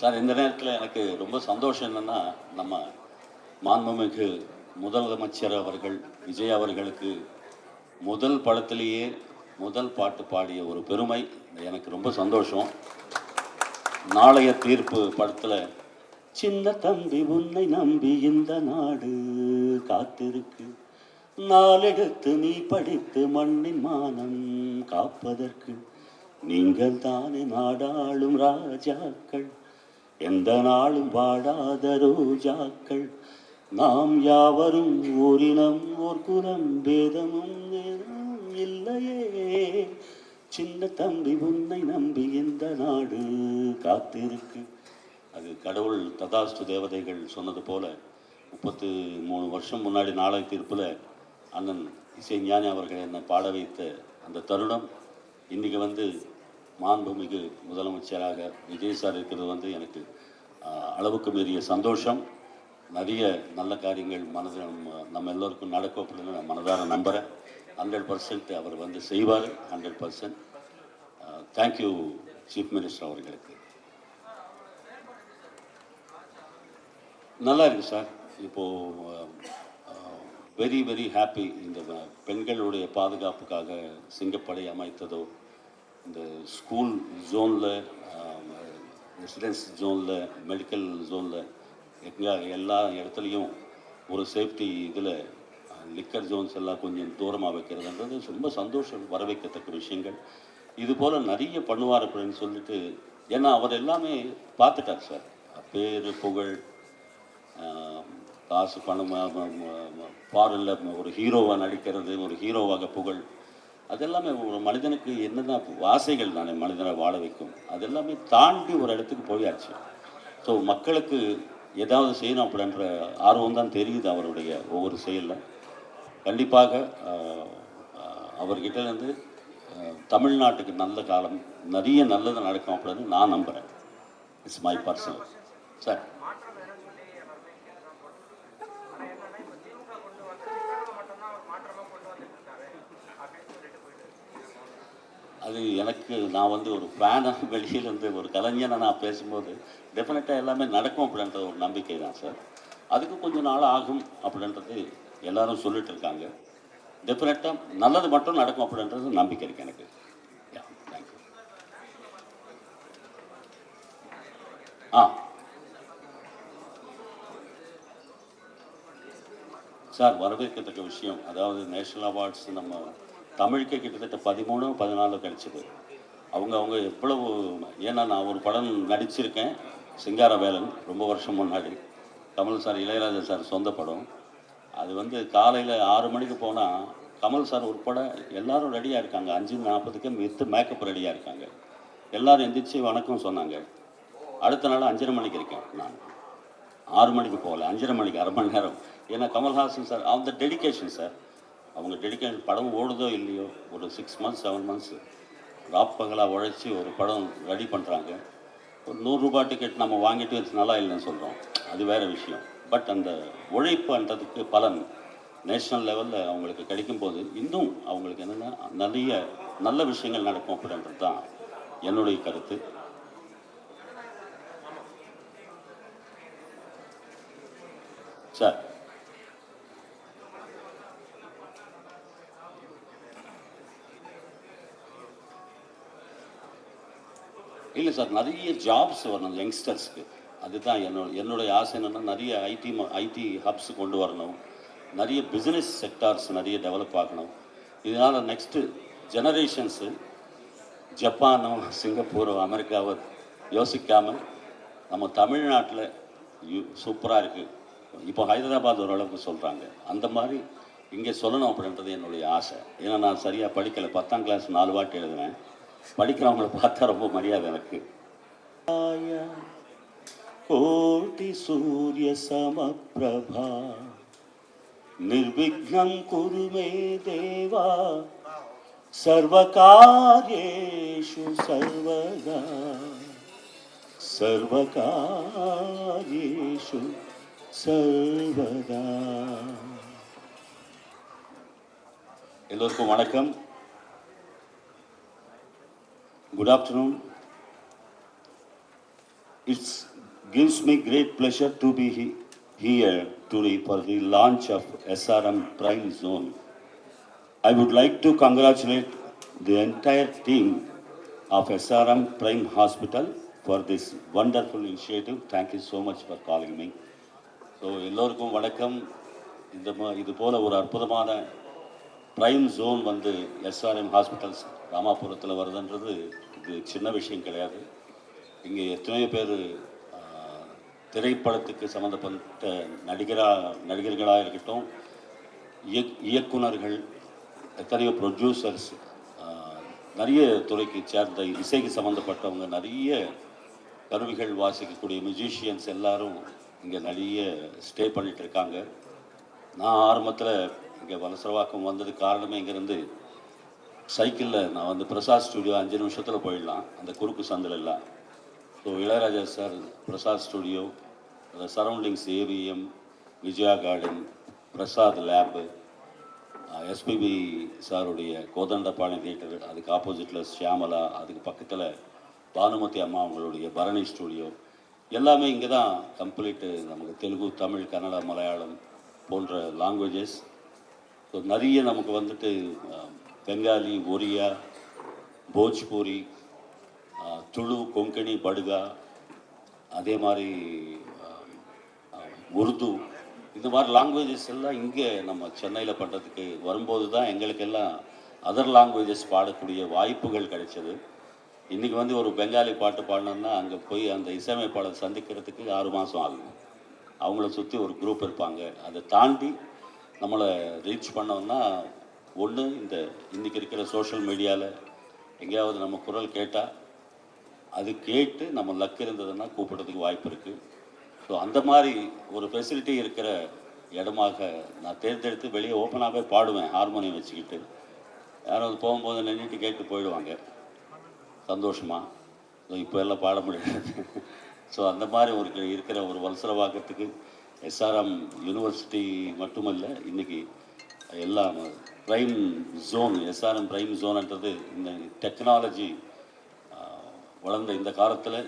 Sir, இந்த நேரத்தில் எனக்கு ரொம்ப சந்தோஷம் என்னென்னா, நம்ம மாண்புமிகு முதலமைச்சர் அவர்கள் விஜய் அவர்களுக்கு முதல் படத்திலேயே முதல் பாட்டு பாடிய ஒரு பெருமை எனக்கு ரொம்ப சந்தோஷம். நாளைய தீர்ப்பு படத்தில் சின்ன தம்பி உன்னை நம்பி இந்த நாடு காத்திருக்கு, நாளெடுத்து நீ படித்து மண்ணின் மானம் காப்பதற்கு நீங்கள் தானே நாடாளும் ராஜாக்கள், எந்த நாளும் வாடாத ரோஜாக்கள், நாம் யாவரும் ஓரினம் ஓர் குலம் பேதமும் இல்லையே, சின்ன தம்பி உன்னை நம்பி இந்த நாடு காத்திருக்கு. அது கடவுள் ததாஸ்து தேவதைகள் சொன்னது போல 33 வருஷம் முன்னாடி நாளைய தீர்ப்பில் அண்ணன் இசை ஞானி அவர்கள் என்னை பாட வைத்த அந்த தருணம் இன்றைக்கி வந்து மாண்புமிகு முதலமைச்சராக விஜய் சார் இருக்கிறது எனக்கு அளவுக்கு மீறிய சந்தோஷம். நிறைய நல்ல காரியங்கள் நம்ம எல்லோருக்கும் நடக்கும் அப்படின்னு நான் மனதார நம்புகிறேன். 100% அவர் செய்வார். 100%. தேங்க்யூ சீஃப் மினிஸ்டர் அவர்களுக்கு. நல்லா இருக்குது சார். இப்போது வெரி வெரி ஹாப்பி. இந்த பெண்களுடைய பாதுகாப்புக்காக சிங்கப்படை அமைத்ததோ, இந்த ஸ்கூல் ஜோனில், ரெசிடென்ஸ் ஜோனில், மெடிக்கல் ஜோனில் எல்லா இடத்துலையும் ஒரு சேஃப்டி இதில் லிக்கர் ஜோன்ஸ் எல்லாம் கொஞ்சம் தூரமாக வைக்கிறதுன்றது ரொம்ப சந்தோஷம், வரவைக்கத்தக்க விஷயங்கள். இது போல் நிறைய பண்ணுவார் அப்படின்னு சொல்லிட்டு, ஏன்னா அவர் எல்லாமே பார்த்துட்டார் சார். பேர் புகழ், காசு, பணம், ஃபாரினில் ஒரு ஹீரோவாக நடிக்கிறது, ஒரு ஹீரோவாக புகழ், அதெல்லாமே ஒரு மனிதனுக்கு என்னென்ன ஆசைகள் தானே மனிதனை வாழ வைக்கும். அதெல்லாமே தாண்டி ஒரு இடத்துக்கு போயாச்சு. ஸோ மக்களுக்கு ஏதாவது செய்யணும் அப்படின்ற ஆர்வம் தான் தெரியுது அவருடைய ஒவ்வொரு செயலில். கண்டிப்பாக அவர்கிட்டேருந்து தமிழ்நாட்டுக்கு நல்ல காலம், நிறைய நல்லது நடக்கும் அப்படின்னு நான் நம்புகிறேன். It's my personal. சார், அது எனக்கு நான் ஒரு ஃபேனாக வெளியிலேருந்து ஒரு கலைஞனை நான் பேசும்போது டெஃபினட்டாக எல்லாமே நடக்கும் அப்படின்ற ஒரு நம்பிக்கை தான் சார். அதுக்கு கொஞ்சம் நாள் ஆகும் அப்படின்றது எல்லோரும் சொல்லிட்டு இருக்காங்க. டெஃபினட்டாக நல்லது மட்டும் நடக்கும் அப்படின்றது நம்பிக்கை இருக்குது எனக்கு. தேங்க்யூ. சார், வரவேற்கத்தக்க விஷயம். அதாவது நேஷ்னல் அவார்ட்ஸ் நம்ம தமிழுக்கே கிட்டத்தட்ட 13-14 கிடச்சிது. அவங்க எவ்வளவு, ஏன்னா நான் ஒரு படம் நடிச்சிருக்கேன், சிங்காரவேலன், ரொம்ப வருஷம் முன்னாடி. கமல் சார், இளையராஜா சார் சொந்த படம். அது காலையில் 6 மணிக்கு போனால் கமல் சார் உட்பட எல்லோரும் ரெடியாக இருக்காங்க. 5:40க்கு வித்து மேக்கப் ரெடியாக இருக்காங்க. எல்லோரும் எந்திரிச்சு வணக்கம் சொன்னாங்க. அடுத்த நாள் 5:30 மணிக்கு இருக்கேன் நான். 6 மணிக்கு போகல, 5:30 மணிக்கு, அரை மணி நேரம். ஏன்னா கமல்ஹாசன் சார் அந்த டெடிக்கேஷன் சார். அவங்க டெடிக்கேஷன், படம் ஓடுதோ இல்லையோ, ஒரு 6 மந்த்ஸ் 7 மந்த்ஸ் ராப்பகலாக உழைச்சி ஒரு படம் ரெடி பண்ணுறாங்க. ஒரு 100 ரூபாய் டிக்கெட் நம்ம வாங்கிட்டு நல்லா இல்லைன்னு சொல்கிறோம், அது வேறு விஷயம். பட் அந்த உழைப்புன்றதுக்கு பலன் நேஷ்னல் லெவலில் அவங்களுக்கு கிடைக்கும்போது இன்னும் அவங்களுக்கு என்னென்னா நிறைய நல்ல விஷயங்கள் நடக்கும் அப்படின்றது தான் என்னுடைய கருத்து. சார், இல்லை சார், நிறைய ஜாப்ஸ் வரணும் யங்ஸ்டர்ஸ்க்கு. அதுதான் என்னுடைய ஆசை. என்னென்னா நிறைய ஐடி ஹப்ஸ் கொண்டு வரணும், நிறைய பிஸ்னஸ் செக்டார்ஸ் நிறைய டெவலப் ஆகணும். இதனால் நெக்ஸ்ட்டு ஜெனரேஷன்ஸு ஜப்பானோ சிங்கப்பூரோ அமெரிக்காவோ யோசிக்காமல் நம்ம தமிழ்நாட்டில் சூப்பராக இருக்குது. இப்போ ஹைதராபாத் ஓரளவுக்கு சொல்கிறாங்க, அந்த மாதிரி இங்கே சொல்லணும் அப்படின்றது என்னுடைய ஆசை. ஏன்னா நான் சரியாக படிக்கலை, 10ஆம் கிளாஸ் 4 வாட்டி எழுதுனேன். படிக்கிறவங்களை பார்த்தா ரொம்ப மரியாதை எனக்கு. கோட்டி சூரிய சமப்பிரபா நிர்விக்னம் குருமே தேவா சர்வகார்யேஷு சர்வதா சர்வகார்யேஷு சர்வதா. எல்லோருக்கும் வணக்கம். Good afternoon. It's gives me great pleasure to be here today for the launch of SRM Prime Zone. I would like to congratulate the entire team of SRM Prime Hospital for this wonderful initiative. Thank you so much for calling me. So எல்லோருக்கும் வணக்கம். இது போல் ஒரு அற்புதமான prime zone வந்து SRM hospitals ராமாபுரத்தில் வருதுன்றது இது சின்ன விஷயம் கிடையாது. இங்கே எத்தனையோ பேர் திரைப்படத்துக்கு சம்மந்தப்பட்ட நடிகர்களாக இருக்கட்டும், இயக்குனர்கள், எத்தனையோ ப்ரொடியூசர்ஸ், நிறைய துறைக்கு சேர்ந்த இசைக்கு சம்மந்தப்பட்டவங்க, நிறைய கருவிகள் வாசிக்கக்கூடிய மியூசிஷியன்ஸ் எல்லாரும் இங்கே நிறைய ஸ்டே பண்ணிகிட்டு இருக்காங்க. நான் ஆரம்பத்தில் இங்கே வலசரவாக்கம் வந்ததுக்கு காரணமே இங்கேருந்து சைக்கிளில் நான் வந்து பிரசாத் ஸ்டுடியோ 5 நிமிஷத்தில் போயிடலாம், அந்த குறுக்கு சந்தில் எல்லாம். So Ilaiyaraaja sir Prasad studio, அந்த surroundings AVM, Vijaya garden, Prasad lab, SPB சாருடைய கோதண்டபாணி தியேட்டர், அதுக்கு ஆப்போசிட்டில் ஷியாமலா, அதுக்கு பக்கத்தில் பானுமதி அம்மா அவங்களுடைய பரணி ஸ்டுடியோ, எல்லாமே இங்கே தான் கம்ப்ளீட்டு. நமக்கு தெலுங்கு, தமிழ், கன்னடா, மலையாளம் போன்ற லாங்குவேஜஸ். ஸோ நிறைய நமக்கு வந்துட்டு பெங்காலி, ஒரியா, போஜ்பூரி, துளு, கொங்கணி, படுகா, அதே மாதிரி உருது, இந்த மாதிரி லாங்குவேஜஸ் எல்லாம் இங்கே நம்ம சென்னையில் பண்ணுறதுக்கு வரும்போது தான் எங்களுக்கெல்லாம் அதர் லாங்குவேஜஸ் பாடக்கூடிய வாய்ப்புகள் கிடைச்சது. இன்றைக்கி வந்து ஒரு பெங்காலி பாட்டு பாடினோம்னா அங்கே போய் அந்த இசையமைப்பாளர் சந்திக்கிறதுக்கு 6 மாதம் ஆகும். அவங்கள சுற்றி ஒரு குரூப் இருப்பாங்க. அதை தாண்டி நம்மளை ரீச் பண்ணோம்னா ஒன்று இன்றைக்கி இருக்கிற சோஷியல் மீடியாவில் எங்கேயாவது நம்ம குரல் கேட்டால் அது கேட்டு நம்ம லக் இருந்ததுன்னா கூப்பிடுறதுக்கு வாய்ப்பு இருக்குது. ஸோ அந்த மாதிரி ஒரு ஃபெசிலிட்டி இருக்கிற இடமாக நான் தேர்ந்தெடுத்து வெளியே ஓப்பனாகவே பாடுவேன், ஹார்மோனியம் வச்சுக்கிட்டு. யாராவது போகும்போது நின்றுட்டு கேட்டு போயிடுவாங்க சந்தோஷமாக. ஸோ இப்போ எல்லாம் பாட முடியாது. ஸோ அந்த மாதிரி இருக்கிற ஒரு வலசரவாக்கத்துக்கு எஸ்ஆர்எம் யூனிவர்சிட்டி மட்டுமல்ல, இன்றைக்கி எல்லாம் ப்ரைம் ஜோன், எஸ்ஆர்எம் ப்ரைம் ஜோன்ன்றது இந்த டெக்னாலஜி வளர்ந்த இந்த காலத்தில்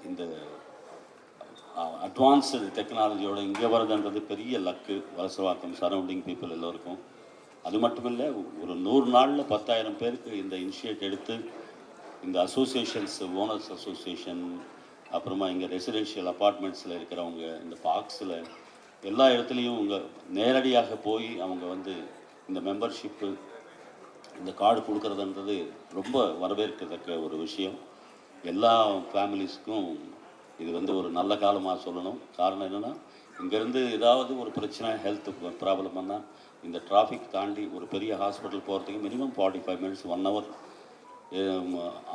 இந்த அட்வான்ஸ்டு டெக்னாலஜியோட இங்கே வருதுன்றது பெரிய லக்கு வலசரவாக்கம் சரௌண்டிங் பீப்புள் எல்லோருக்கும். அது மட்டும் இல்லை, ஒரு 100 நாளில் 10,000 பேருக்கு இந்த இனிஷியேட் எடுத்து இந்த அசோசியேஷன்ஸ், ஓனர்ஸ் அசோசியேஷன், அப்புறமா இங்கே ரெசிடென்ஷியல் அப்பார்ட்மெண்ட்ஸில் இருக்கிறவங்க, இந்த பார்க்ஸில் எல்லா இடத்துலையும் இங்கே நேரடியாக போய் அவங்க வந்து இந்த மெம்பர்ஷிப்பு, இந்த கார்டு கொடுக்குறதுன்றது ரொம்ப வரவேற்கத்தக்க ஒரு விஷயம். எல்லா ஃபேமிலிஸ்க்கும் இது வந்து ஒரு நல்ல காலமாக சொல்லணும். காரணம் என்னென்னா, இங்கேருந்து ஏதாவது ஒரு பிரச்சனை, ஹெல்த் ப்ராப்ளம் பண்ணால் இந்த டிராஃபிக் தாண்டி ஒரு பெரிய ஹாஸ்பிட்டல் போகிறதுக்கு மினிமம் 45 மினிட்ஸ் 1 ஹவர்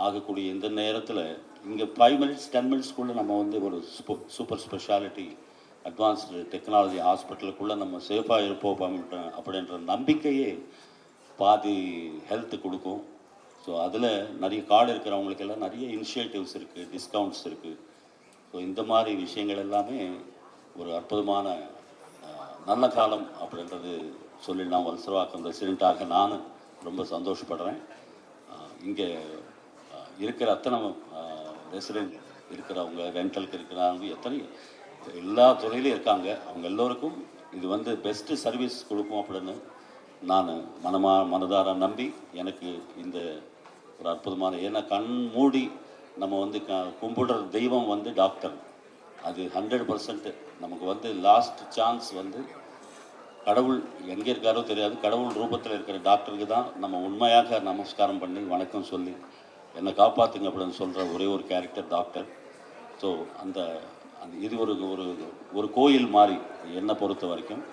ஆகக்கூடிய இந்த நேரத்தில் இங்கே 5 மினிட்ஸ் 10 மினிட்ஸ்க்குள்ளே நம்ம வந்து ஒரு சூப்பர் ஸ்பெஷாலிட்டி அட்வான்ஸ்டு டெக்னாலஜி ஹாஸ்பிட்டலுக்குள்ளே நம்ம சேஃபாக இருப்போம் அப்படின்ற நம்பிக்கையே பாதி ஹெல்த்து கொடுக்கும். ஸோ அதில் நிறைய கார்டு இருக்கிறவங்களுக்கெல்லாம் நிறைய இனிஷியேட்டிவ்ஸ் இருக்குது, டிஸ்கவுண்ட்ஸ் இருக்குது. ஸோ இந்த மாதிரி விஷயங்கள் எல்லாமே ஒரு அற்புதமான நல்ல காலம் அப்படின்றது சொல்லி நான் வலசரவாக்கம் ரெசிடெண்ட்டாக நான் ரொம்ப சந்தோஷப்படுறேன். இங்கே இருக்கிற அத்தனை ரெசிடெண்ட் இருக்கிறவங்க, ரெண்டலுக்கு இருக்கிறவங்க, எல்லா துறையிலையும் இருக்காங்க. அவங்க எல்லோருக்கும் இது வந்து பெஸ்ட்டு சர்வீஸ் கொடுக்கும் அப்படின்னு நான் மனதார நம்பி எனக்கு இந்த ஒரு அற்புதமான, ஏன்னா கண் மூடி நம்ம வந்து கும்பிடுற தெய்வம் வந்து டாக்டர். அது 100% நமக்கு வந்து லாஸ்ட் சான்ஸ் வந்து கடவுள் எங்கே இருக்காரோ தெரியாது, கடவுள் ரூபத்தில் இருக்கிற டாக்டருக்கு தான் நம்ம உண்மையாக நமஸ்காரம் பண்ணி வணக்கம் சொல்லி என்னை காப்பாற்றுங்க அப்படின்னு சொல்கிற ஒரே ஒரு கேரக்டர் டாக்டர். ஸோ அந்த இது ஒரு ஒரு கோயில் மாதிரி என்னை பொறுத்த வரைக்கும்.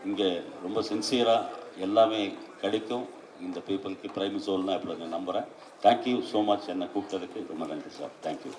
இங்கே ரொம்ப சின்சியராக எல்லாமே கிடைக்கும் இந்த பீப்புளுக்கு. ப்ரைம் ஜோன் இப்படி நான் நம்புகிறேன். Thank you so much. என்னை கூப்பிட்டதுக்கு ரொம்ப நன்றி சார். தேங்க்யூ.